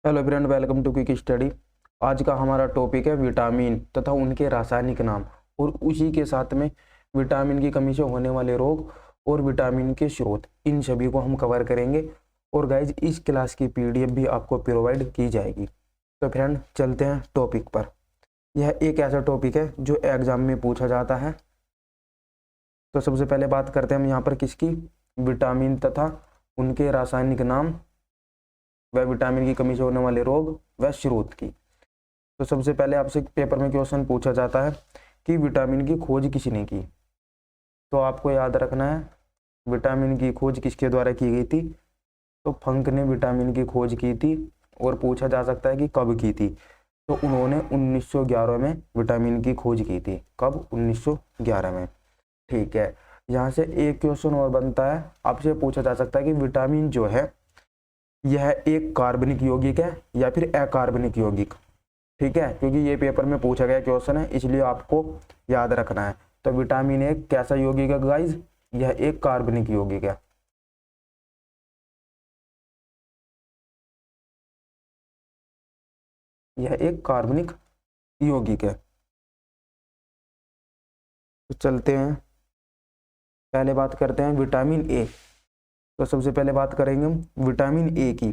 Hello friend, welcome to quick study. आज का हमारा टॉपिक है विटामिन तथा उनके रासायनिक नाम और उसी के साथ में विटामिन की कमी से होने वाले रोग और विटामिन के स्रोत, इन सभी को हम कवर करेंगे। और गाइज, इस क्लास की पीडीएफ भी आपको प्रोवाइड की जाएगी। तो फ्रेंड, चलते हैं टॉपिक पर। यह एक ऐसा टॉपिक है जो एग्जाम में पूछा जाता है। तो सबसे पहले बात करते हैं हम यहाँ पर किसकी, विटामिन तथा उनके रासायनिक नाम व विटामिन की कमी से होने वाले रोग व स्रोत की। तो सबसे पहले आपसे पेपर में क्वेश्चन पूछा जाता है कि विटामिन की खोज किसने की। तो आपको याद रखना है विटामिन की खोज किसके द्वारा की गई थी। तो फंक ने विटामिन की खोज की थी। और पूछा जा सकता है कि कब की थी। तो उन्होंने 1911 में विटामिन की खोज की थी। कब? 1911 में। ठीक है, यहाँ से एक क्वेश्चन और बनता है, आपसे पूछा जा सकता है कि विटामिन जो है यह एक कार्बनिक यौगिक है या फिर अकार्बनिक यौगिक। ठीक है, क्योंकि ये पेपर में पूछा गया क्वेश्चन है, इसलिए आपको याद रखना है। तो विटामिन एक कैसा यौगिक है गाइज? यह एक कार्बनिक यौगिक है। यह एक कार्बनिक यौगिक है। तो चलते हैं, पहले बात करते हैं विटामिन ए। तो सबसे पहले बात करेंगे हम विटामिन ए की।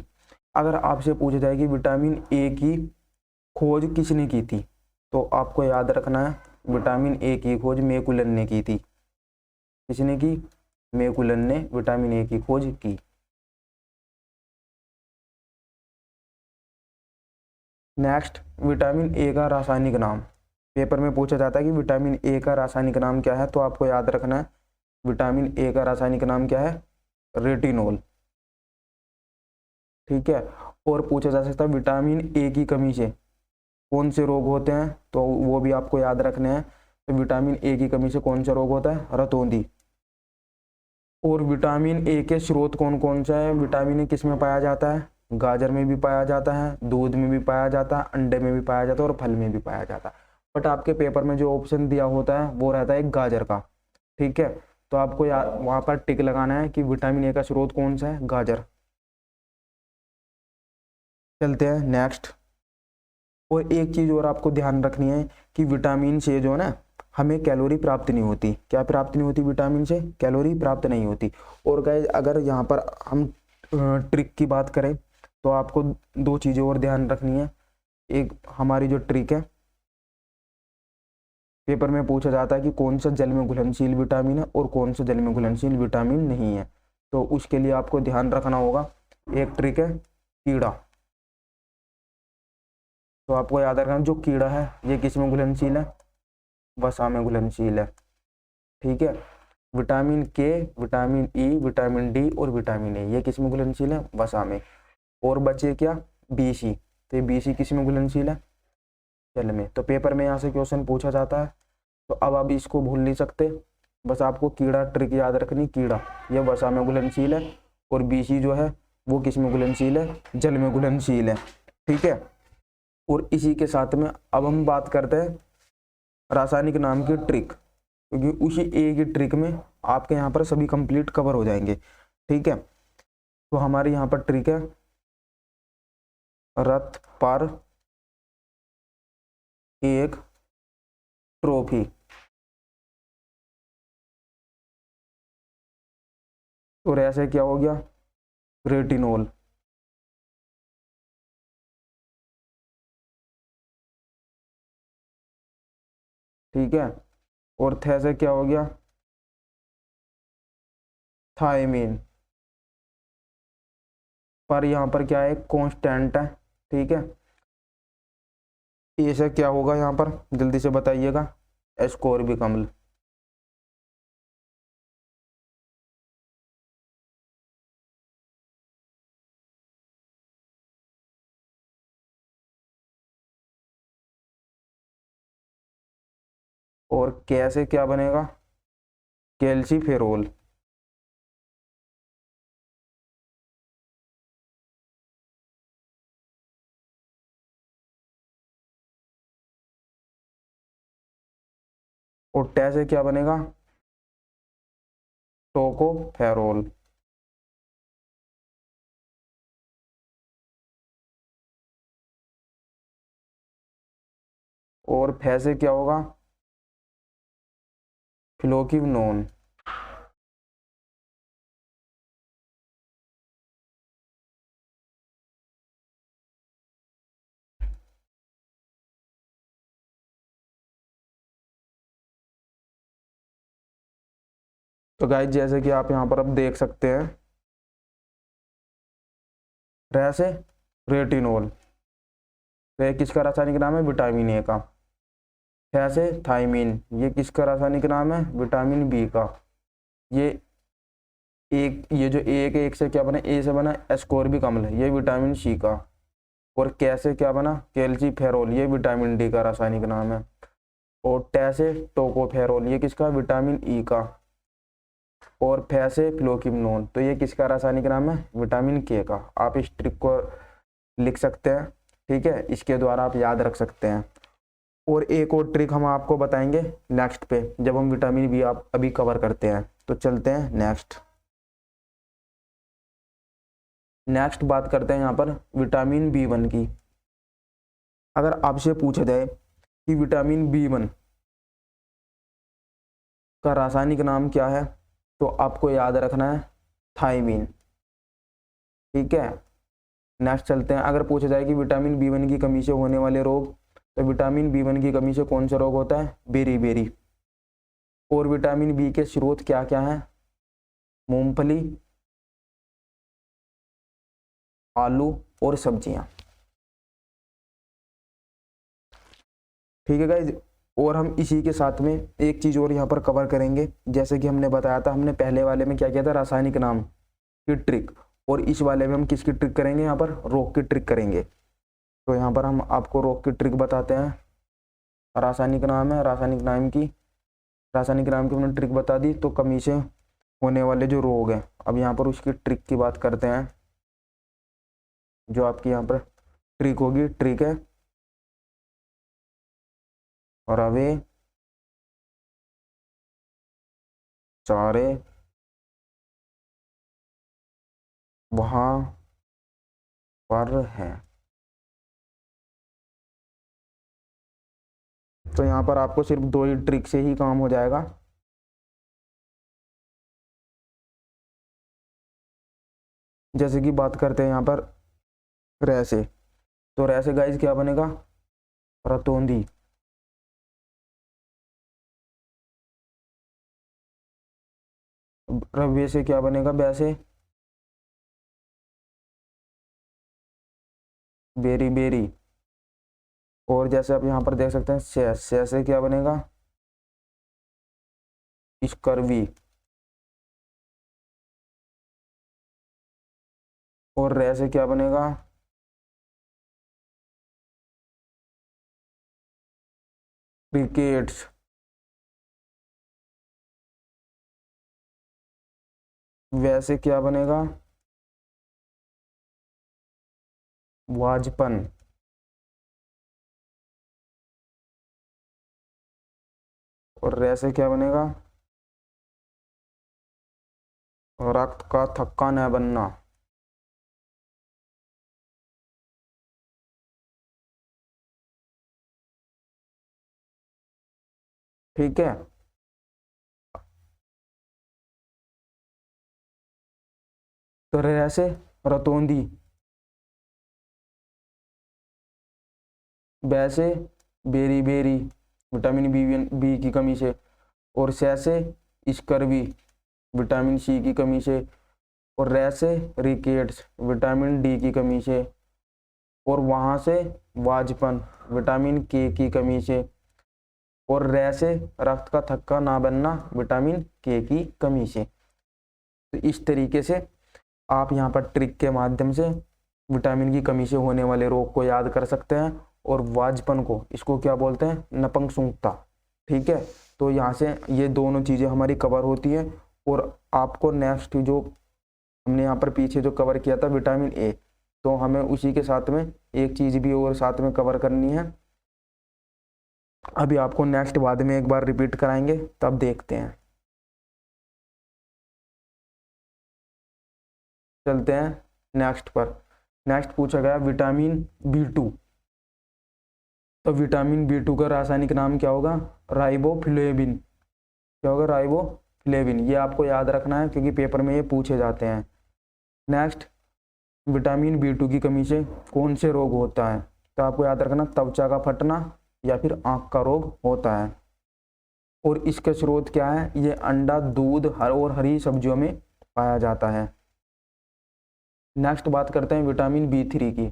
अगर आपसे पूछा जाए कि विटामिन ए की खोज किसने की थी, तो आपको याद रखना है विटामिन ए की खोज मैकुलन ने की थी। किसने की? मैकुलन ने विटामिन ए की खोज की। नेक्स्ट, विटामिन ए का रासायनिक नाम। पेपर में पूछा जाता है कि विटामिन ए का रासायनिक नाम क्या है। तो आपको याद रखना है विटामिन ए का रासायनिक नाम क्या है? रेटिनोल। ठीक है, और पूछा जा सकता है विटामिन ए की कमी से कौन से रोग होते हैं, तो वो भी आपको याद रखने हैं। तो विटामिन ए की कमी से कौन सा रोग होता है? रतौंधी। और विटामिन ए के स्रोत कौन कौन सा है? विटामिन ए किस में पाया जाता है? गाजर में भी पाया जाता है, दूध में भी पाया जाता है, अंडे में भी पाया जाता है और फल में भी पाया जाता है। बट आपके पेपर में जो ऑप्शन दिया होता है वो रहता है गाजर का। ठीक है, तो आपको वहां पर टिक लगाना है कि विटामिन ए का स्रोत कौन सा है? गाजर। चलते हैं नेक्स्ट। और एक चीज और आपको ध्यान रखनी है कि विटामिन से जो है ना, हमें कैलोरी प्राप्त नहीं होती। क्या प्राप्त नहीं होती? विटामिन से कैलोरी प्राप्त नहीं होती। और गाइस, अगर यहाँ पर हम ट्रिक की बात करें तो आपको दो चीजें और ध्यान रखनी है। एक, हमारी जो ट्रिक है, पेपर में पूछा जाता है कि कौन सा जल में घुलनशील विटामिन है और कौन सा जल में घुलनशील विटामिन नहीं है। तो उसके लिए आपको ध्यान रखना होगा, एक ट्रिक है कीड़ा। तो आपको याद रखना, जो कीड़ा है ये किस में घुलनशील है? वसा में घुलनशील है। ठीक है, विटामिन के, विटामिन ई, विटामिन डी और विटामिन ए, ये किस में घुलनशील है? वसा में। और बचे क्या? बीसी। तो ये बीसी किस में घुलनशील है? जल में। तो पेपर में यहाँ से क्वेश्चन पूछा जाता है, तो अब आप इसको भूल नहीं सकते। बस आपको कीड़ा ट्रिक याद रखनी। कीड़ा ये वसा में घुलनशील है और बीसी जो है वो किस में घुलनशील है? जल में घुलनशील है। ठीक है, और इसी के साथ में अब हम बात करते हैं रासायनिक नाम की ट्रिक, क्योंकि उसी ए की ट्रिक में आपके यहाँ पर सभी कंप्लीट कवर हो जाएंगे। ठीक है, तो हमारे यहाँ पर ट्रिक है रथ पर एक ट्रॉफी। और ऐसे क्या हो गया? रेटिनोल। ठीक है, और थे से क्या हो गया? थायमीन। पर यहाँ पर क्या है? कांस्टेंट है। ठीक है, ऐसा क्या होगा यहाँ पर? जल्दी से बताइएगा। एस्कोर्बिक अम्ल। और कैसे क्या बनेगा? कैल्सीफेरोल। और टे से क्या बनेगा? टोकोफेरोल। और फे से क्या होगा, फ्लोकिनोन। तो गाइस जैसे कि आप यहाँ पर अब देख सकते हैं, रे से रेटिनोल, रे किसका रासायनिक नाम है, विटामिन ए का। थे से थाइमीन, ये किसका रासायनिक नाम है, विटामिन बी का। ये एक, ये जो एक एक से क्या बना, ए से बना एस्कोर्बिक अम्ल, ये विटामिन सी का। और कैसे क्या बना, कैल्सीफेरोल, ये विटामिन डी का रासायनिक नाम है। और टे से टोकोफेरोल, ये किसका, विटामिन ई का। और फे से फ्लोकिनोन, तो ये किसका रासायनिक नाम है, विटामिन के का। आप इस ट्रिक को लिख सकते हैं, ठीक है, इसके द्वारा आप याद रख सकते हैं। और एक और ट्रिक हम आपको बताएंगे नेक्स्ट पे, जब हम विटामिन बी आप अभी कवर करते हैं। तो चलते हैं नेक्स्ट। नेक्स्ट बात करते हैं यहाँ पर विटामिन बी1 की। अगर आपसे पूछा जाए कि विटामिन बी1 का रासायनिक नाम क्या है, तो आपको याद रखना है थाइमीन, ठीक है। नेक्स्ट चलते हैं। अगर पूछा जाए कि विटामिन बी1 की कमी से होने वाले रोग, तो विटामिन बी1 की कमी से कौन सा रोग होता है, बेरी। और विटामिन बी के स्रोत क्या क्या हैं, मूंगफली, आलू और सब्जियां, ठीक है गाइज। और हम इसी के साथ में एक चीज और यहाँ पर कवर करेंगे, जैसे कि हमने बताया था, हमने पहले वाले में क्या किया था, रासायनिक नाम की ट्रिक। और इस वाले में हम किसकी ट्रिक करेंगे, यहाँ पर रोग की ट्रिक करेंगे। तो यहाँ पर हम आपको रोग की ट्रिक बताते हैं। रासायनिक नाम है, रासायनिक नाम की हमने ट्रिक बता दी। तो कमी से होने वाले जो रोग हैं, अब यहाँ पर उसकी ट्रिक की बात करते हैं। जो आपकी यहाँ पर ट्रिक होगी, ट्रिक है रवे चारे वहां पर है। तो यहाँ पर आपको सिर्फ दो ही ट्रिक से ही काम हो जाएगा। जैसे कि बात करते हैं यहाँ पर रे से, तो रे से गाइज क्या बनेगा, रतौंधी। रवे से क्या बनेगा, बैसे बेरी। और जैसे आप यहाँ पर देख सकते हैं से क्या बनेगा, स्कर्वी। और रे से क्या बनेगा, क्रिकेट्स। वैसे क्या बनेगा, वाजपन। और रे से क्या बनेगा, रक्त का थक्का न बनना। ठीक है। तो रे से रतौंधी, वैसे बेरी विटामिन बी की कमी से। और से स्कर्वी, विटामिन सी की कमी से। और रे से रिकेट्स, विटामिन डी की कमी से। और वहां से वाजपन, विटामिन के की कमी से। और रे से रक्त का थक्का ना बनना, विटामिन के की कमी से। तो इस तरीके से आप यहाँ पर ट्रिक के माध्यम से विटामिन की कमी से होने वाले रोग को याद कर सकते हैं। और वाजपन को, इसको क्या बोलते हैं, नपुंसकता, ठीक है। तो यहाँ से ये दोनों चीज़ें हमारी कवर होती हैं। और आपको नेक्स्ट जो हमने यहाँ पर पीछे जो कवर किया था विटामिन ए, तो हमें उसी के साथ में एक चीज़ भी और साथ में कवर करनी है। अभी आपको नेक्स्ट बाद में एक बार रिपीट कराएंगे, तब देखते हैं। चलते हैं नेक्स्ट पर। नेक्स्ट पूछा गया विटामिन बी2। तो विटामिन B2 का रासायनिक नाम क्या होगा? राइबोफ्लेविन। क्या होगा? राइबोफ्लेविन। ये आपको याद रखना है क्योंकि पेपर में ये पूछे जाते हैं। नेक्स्ट, विटामिन B2 की कमी से कौन से रोग होता है? तो आपको याद रखना, त्वचा का फटना या फिर आंख का रोग होता है। और इसका स्रोत क्या है? ये अंडा, दूध और हरी सब्जियों में पाया जाता है। नेक्स्ट बात करते हैं विटामिन B3 की।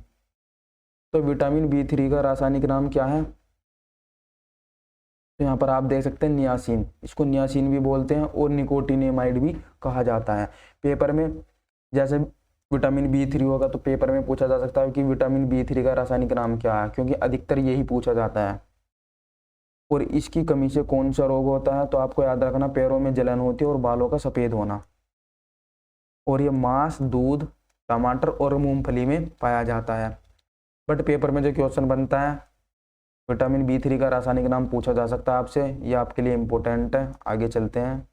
तो विटामिन B3 का रासायनिक नाम क्या है? तो यहाँ पर आप देख सकते हैं नियासिन, इसको नियासिन भी बोलते हैं और निकोटिनेमाइड भी कहा जाता है। पेपर में जैसे विटामिन B3 होगा तो पेपर में पूछा जा सकता है कि विटामिन B3 का रासायनिक नाम क्या है, क्योंकि अधिकतर यही पूछा जाता है। और इसकी कमी से कौन सा रोग होता है? तो आपको याद रखना, पैरों में जलन होती है और बालों का सफ़ेद होना। और ये मांस, दूध, टमाटर और मूंगफली में पाया जाता है। बट पेपर में जो क्वेश्चन बनता है, विटामिन B3 का रासायनिक नाम पूछा जा सकता है आपसे, ये आपके लिए इम्पोर्टेंट है। आगे चलते हैं,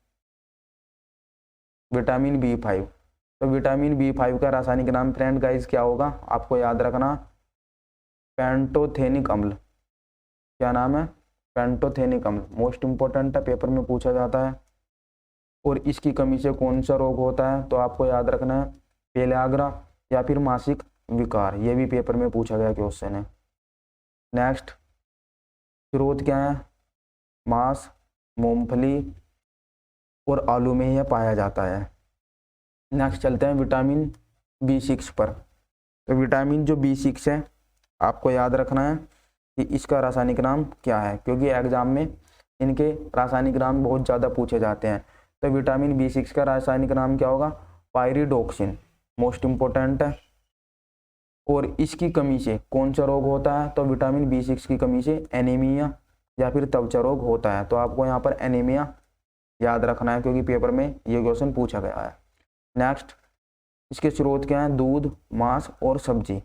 विटामिन B5। तो विटामिन B5 का रासायनिक नाम फ्रेंड गाइस क्या होगा? आपको याद रखना, पैंटोथेनिक अम्ल। क्या नाम है? पैंटोथेनिक अम्ल। मोस्ट इंपॉर्टेंट है, पेपर में पूछा जाता है। और इसकी कमी से कौन सा रोग होता है? तो आपको याद रखना है, पेलियाग्रा या फिर मासिक विकार। ये भी पेपर में पूछा गया क्वेश्चन है। नेक्स्ट, स्रोत क्या है? मांस, मूंगफली और आलू में यह पाया जाता है। नेक्स्ट चलते हैं विटामिन B6 पर। तो विटामिन जो B6 है, आपको याद रखना है कि इसका रासायनिक नाम क्या है, क्योंकि एग्जाम में इनके रासायनिक नाम बहुत ज़्यादा पूछे जाते हैं। तो विटामिन B6 का रासायनिक नाम क्या होगा? पायरिडोक्सिन। मोस्ट इंपॉर्टेंट है। और इसकी कमी से कौन सा रोग होता है? तो विटामिन B6 की कमी से एनीमिया या फिर त्वचा रोग होता है। तो आपको यहाँ पर एनीमिया याद रखना है क्योंकि पेपर में ये क्वेश्चन पूछा गया है। नेक्स्ट, इसके स्रोत क्या हैं? दूध, मांस और सब्जी।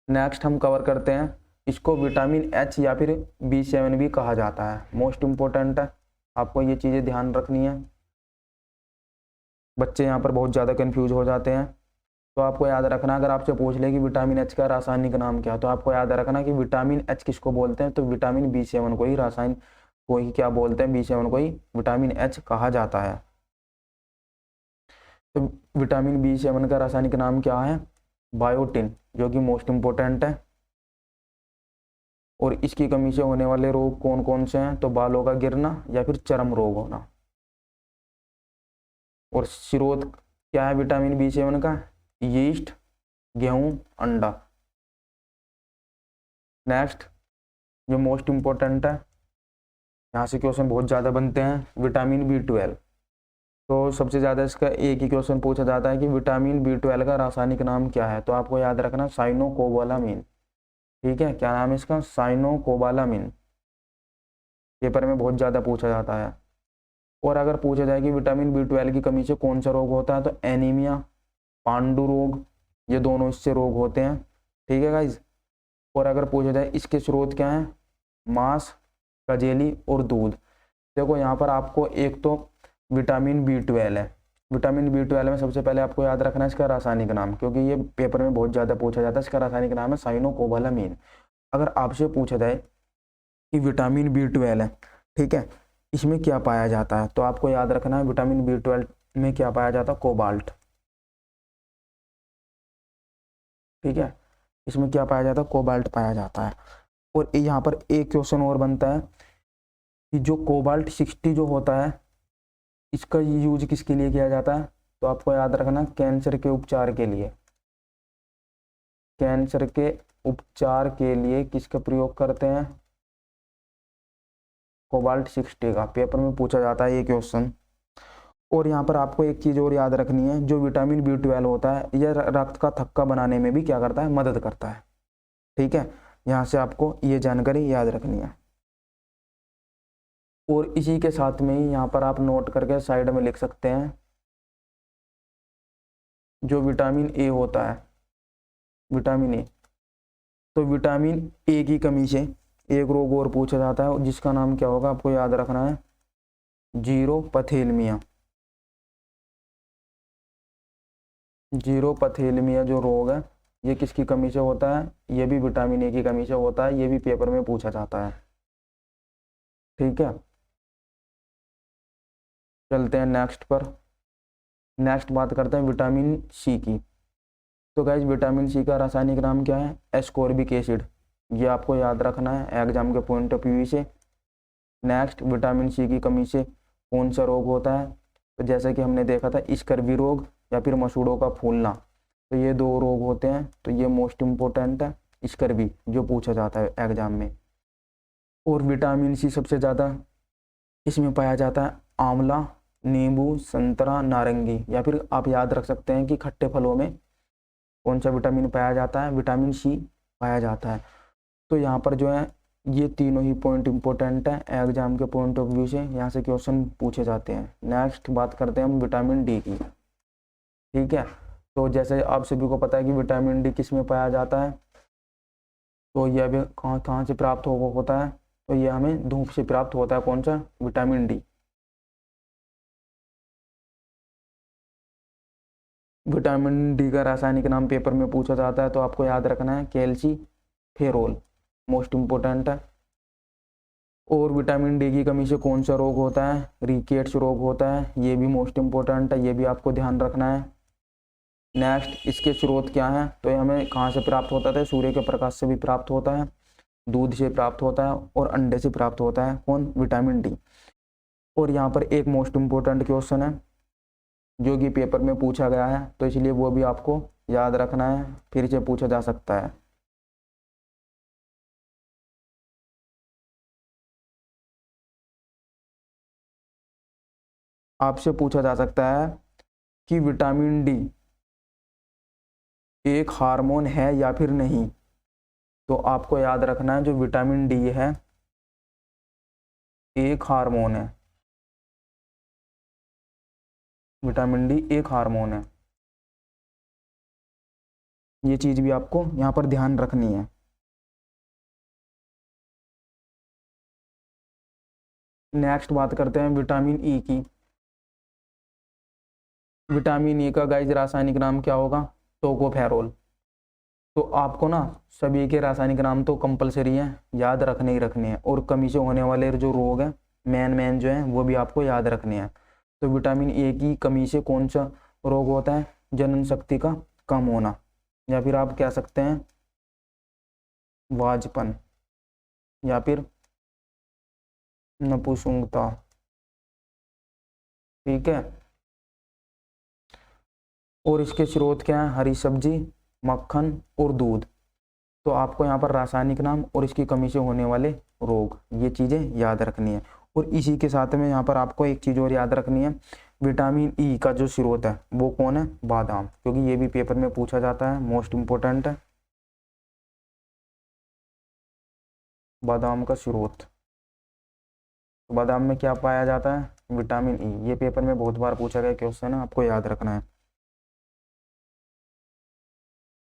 नेक्स्ट हम कवर करते हैं, इसको विटामिन H या फिर B7 भी कहा जाता है। मोस्ट इंपॉर्टेंट है, आपको ये चीज़ें ध्यान रखनी है। बच्चे यहाँ पर बहुत ज़्यादा कंफ्यूज हो जाते हैं। तो आपको याद रखना, अगर आपसे पूछ ले कि विटामिन H का रासायनिक नाम क्या, तो आपको याद रखना कि विटामिन H किसको बोलते हैं? तो विटामिन B7 को ही रासायनिक को ही क्या बोलते हैं? B7 को ही विटामिन H कहा जाता है। तो विटामिन B7 का रासायनिक नाम क्या है? बायोटिन, जो कि मोस्ट इंपॉर्टेंट है। और इसकी कमी से होने वाले रोग कौन कौन से हैं? तो बालों का गिरना या फिर चर्म रोग होना। और स्रोत क्या है विटामिन B7 का? यीस्ट, गेहूं, अंडा। नेक्स्ट, जो मोस्ट इंपॉर्टेंट है, यहाँ से क्वेश्चन बहुत ज़्यादा बनते हैं, विटामिन B12। तो सबसे ज़्यादा इसका एक ही क्वेश्चन पूछा जाता है कि विटामिन B12 का रासायनिक नाम क्या है? तो आपको याद रखना, साइनोकोबालामिन। ठीक है, क्या नाम है इसका? साइनोकोबालामिन। पेपर में बहुत ज़्यादा पूछा जाता है। और अगर पूछा जाए कि विटामिन B12 की कमी से कौन सा रोग होता है, तो एनीमिया, पांडु रोग, ये दोनों इससे रोग होते हैं। ठीक है गाइज। और अगर पूछा जाए इसके स्रोत क्या हैं? मांस, कजेली और दूध। देखो यहाँ पर आपको एक तो विटामिन B12 है। विटामिन B12 में सबसे पहले आपको याद रखना है इसका रासायनिक नाम, क्योंकि ये पेपर में बहुत ज़्यादा पूछा जाता है। इसका रासायनिक नाम है साइनोकोबालामिन। अगर आपसे पूछा जाए कि विटामिन B12 है, ठीक है, इसमें क्या पाया जाता है, तो आपको याद रखना है विटामिन B12 में क्या पाया जाता है? कोबाल्ट। ठीक है, इसमें क्या पाया जाता है? कोबाल्ट पाया जाता है। और यहाँ पर एक क्वेश्चन और बनता है कि जो कोबाल्ट 60 जो होता है, इसका यूज किसके लिए किया जाता है? तो आपको याद रखना, कैंसर के उपचार के लिए। कैंसर के उपचार के लिए किसका प्रयोग करते हैं? कोबाल्ट 60 का। पेपर में पूछा जाता है ये क्वेश्चन। और यहाँ पर आपको एक चीज़ और याद रखनी है, जो विटामिन B12 होता है, यह रक्त का थक्का बनाने में भी क्या करता है? मदद करता है। ठीक है, यहाँ से आपको ये जानकारी याद रखनी है। और इसी के साथ में ही यहाँ पर आप नोट करके साइड में लिख सकते हैं, जो विटामिन ए होता है, विटामिन ए। तो विटामिन ए की कमी से एक रोग और पूछा जाता है, जिसका नाम क्या होगा? आपको याद रखना है, जीरोपथेलमिया। जीरोपथेलमिया जो रोग है ये किसकी कमी से होता है? ये भी विटामिन ए की कमी से होता है, ये भी पेपर में पूछा जाता है। ठीक है, चलते हैं नेक्स्ट पर। नेक्स्ट बात करते हैं विटामिन सी की। तो गाइज विटामिन सी का रासायनिक नाम क्या है? Ascorbic acid. ये आपको याद रखना है एग्जाम के पॉइंट ऑफ व्यू से। नेक्स्ट, विटामिन सी की कमी से कौन सा रोग होता है? तो जैसे कि हमने देखा था स्कर्वी रोग या फिर मसूड़ों का फूलना, तो ये दो रोग होते हैं। तो ये मोस्ट इम्पोर्टेंट है, स्कर्वी जो पूछा जाता है एग्जाम में। और विटामिन सी सबसे ज़्यादा इसमें पाया जाता है आंवला, नींबू, संतरा, नारंगी, या फिर आप याद रख सकते हैं कि खट्टे फलों में कौन सा विटामिन पाया जाता है? विटामिन सी पाया जाता है। तो यहाँ पर जो है ये तीनों ही पॉइंट इंपॉर्टेंट है एग्जाम के पॉइंट ऑफ व्यू से, यहाँ से क्वेश्चन पूछे जाते हैं। नेक्स्ट बात करते हैं हम विटामिन डी की। ठीक है, तो जैसे आप सभी को पता है कि विटामिन डी किस में पाया जाता है, तो यह भी कहाँ से प्राप्त होता है? तो ये हमें धूप से प्राप्त होता है। कौन सा? Vitamin D. विटामिन डी का रासायनिक नाम पेपर में पूछा जाता है, तो आपको याद रखना है कैल्सीफेरोल, मोस्ट इम्पोर्टेंट है। और विटामिन डी की कमी से कौन सा रोग होता है? रिकेट्स रोग होता है, ये भी मोस्ट इम्पोर्टेंट है, ये भी आपको ध्यान रखना है। नेक्स्ट, इसके स्रोत क्या हैं? तो ये हमें कहाँ से प्राप्त होता है? सूर्य के प्रकाश से भी प्राप्त होता है, दूध से प्राप्त होता है और अंडे से प्राप्त होता है। कौन? Vitamin D. और यहाँ पर एक मोस्ट इम्पोर्टेंट क्वेश्चन है जो कि पेपर में पूछा गया है, तो इसलिए वो भी आपको याद रखना है, फिर से पूछा जा सकता है। आपसे पूछा जा सकता है कि विटामिन डी एक हार्मोन है या फिर नहीं। तो आपको याद रखना है जो विटामिन डी है एक हार्मोन है। विटामिन डी एक हार्मोन है, ये चीज भी आपको यहाँ पर ध्यान रखनी है। नेक्स्ट बात करते हैं विटामिन ई की। विटामिन ई का गाइस रासायनिक नाम क्या होगा? टोकोफेरोल। तो आपको ना सभी के रासायनिक नाम तो कंपलसरी है, याद रखने ही रखने हैं। और कमी से होने वाले जो रोग हैं मेन जो हैं वो भी आपको याद रखने हैं। तो विटामिन ए की कमी से कौन सा रोग होता है? जनन शक्ति का कम होना, या फिर आप कह सकते हैं वाजपन, या फिर नपुंसकता। ठीक है, और इसके स्रोत क्या है? हरी सब्जी, मक्खन और दूध। तो आपको यहाँ पर रासायनिक नाम और इसकी कमी से होने वाले रोग, ये चीज़ें याद रखनी है। और इसी के साथ में यहाँ पर आपको एक चीज़ और याद रखनी है, विटामिन ई का जो स्रोत है वो कौन है? बादाम, क्योंकि ये भी पेपर में पूछा जाता है, मोस्ट इम्पोर्टेंट है बादाम का स्रोत। तो बादाम में क्या पाया जाता है? Vitamin E. ये पेपर में बहुत बार पूछा गया क्वेश्चन है, आपको याद रखना है।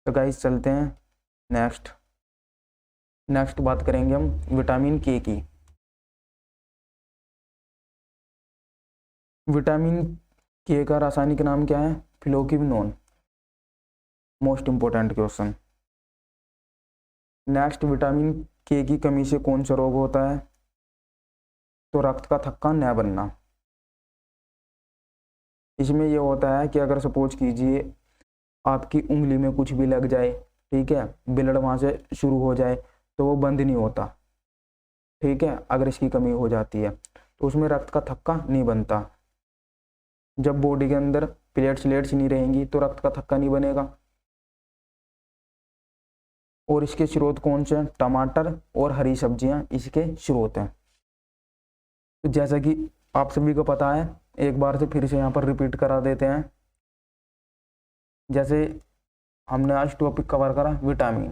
तो गाइस चलते हैं नेक्स्ट बात करेंगे हम विटामिन के की। विटामिन के का रासायनिक नाम क्या है? Phylloquinone, most important question. Next, vitamin K की कमी से कौन सा रोग होता है? तो रक्त का थक्का न बनना। इसमें यह होता है कि अगर सपोज कीजिए आपकी उंगली में कुछ भी लग जाए, ठीक है, ब्लड वहाँ से शुरू हो जाए तो वो बंद नहीं होता। ठीक है, अगर इसकी कमी हो जाती है तो उसमें रक्त का थक्का नहीं बनता। जब बॉडी के अंदर प्लेट्स नहीं रहेंगी तो रक्त का थक्का नहीं बनेगा। और इसके स्रोत कौन से हैं? टमाटर और हरी सब्जियां इसके स्रोत हैं। तो जैसा कि आप सभी को पता है, एक बार से फिर से यहाँ पर रिपीट करा देते हैं। जैसे हमने आज टॉपिक कवर करा विटामिन,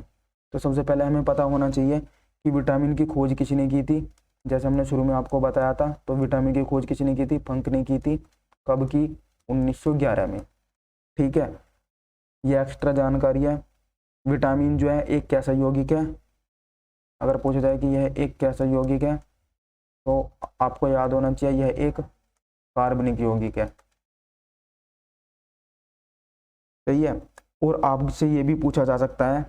तो सबसे पहले हमें पता होना चाहिए कि विटामिन की खोज किसने की थी। जैसे हमने शुरू में आपको बताया था, तो विटामिन की खोज किसने की थी? फंक ने की थी। कब की? 1911 में। ठीक है, ये एक्स्ट्रा जानकारी है। विटामिन जो है एक कैसा यौगिक है? अगर पूछा जाए कि यह एक कैसा यौगिक है तो आपको याद होना चाहिए यह एक कार्बनिक यौगिक है। सही है। और आपसे ये भी पूछा जा सकता है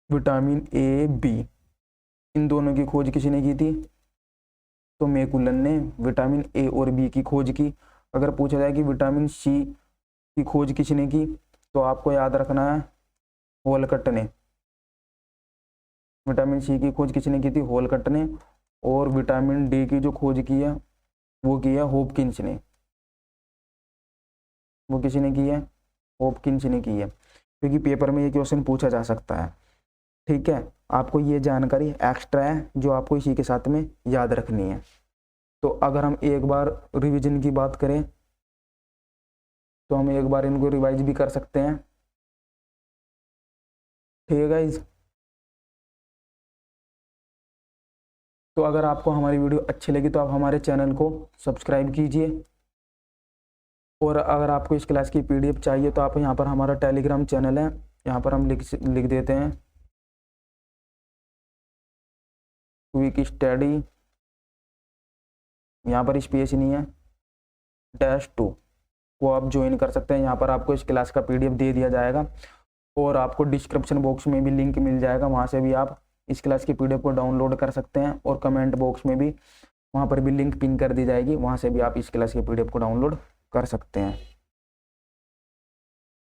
विटामिन ए बी, इन दोनों की खोज किसने की थी? तो मैकुलन ने विटामिन ए और बी की खोज की। अगर पूछा जाए कि विटामिन सी की खोज किसने की, तो आपको याद रखना है होलकट ने। विटामिन सी की खोज किसने की थी? होलकट ने। और विटामिन डी की जो खोज की है वो की है हॉपकिंस ने। वो किसी ने की है? हॉपकिंस ने की है, क्योंकि पेपर में ये क्वेश्चन पूछा जा सकता है। ठीक है, आपको ये जानकारी एक्स्ट्रा है जो आपको इसी के साथ में याद रखनी है। तो अगर हम एक बार रिवीजन की बात करें तो हम एक बार इनको रिवाइज भी कर सकते हैं। ठीक है गाइज, तो अगर आपको हमारी वीडियो अच्छी लगी तो आप हमारे चैनल को सब्सक्राइब कीजिए। और अगर आपको इस क्लास की पीडीएफ चाहिए तो आप यहाँ पर हमारा टेलीग्राम चैनल है, यहाँ पर हम लिख देते हैं क्विक स्टडी, यहाँ पर स्पेस नहीं है, -2 को आप ज्वाइन कर सकते हैं। यहाँ पर आपको इस क्लास का पीडीएफ दे दिया जाएगा और आपको डिस्क्रिप्शन बॉक्स में भी लिंक मिल जाएगा, वहाँ से भी आप इस क्लास की पीडीएफ को डाउनलोड कर सकते हैं। और कमेंट बॉक्स में भी वहाँ पर भी लिंक पिन कर दी जाएगी, वहाँ से भी आप इस क्लास की पीडीएफ को डाउनलोड कर सकते हैं।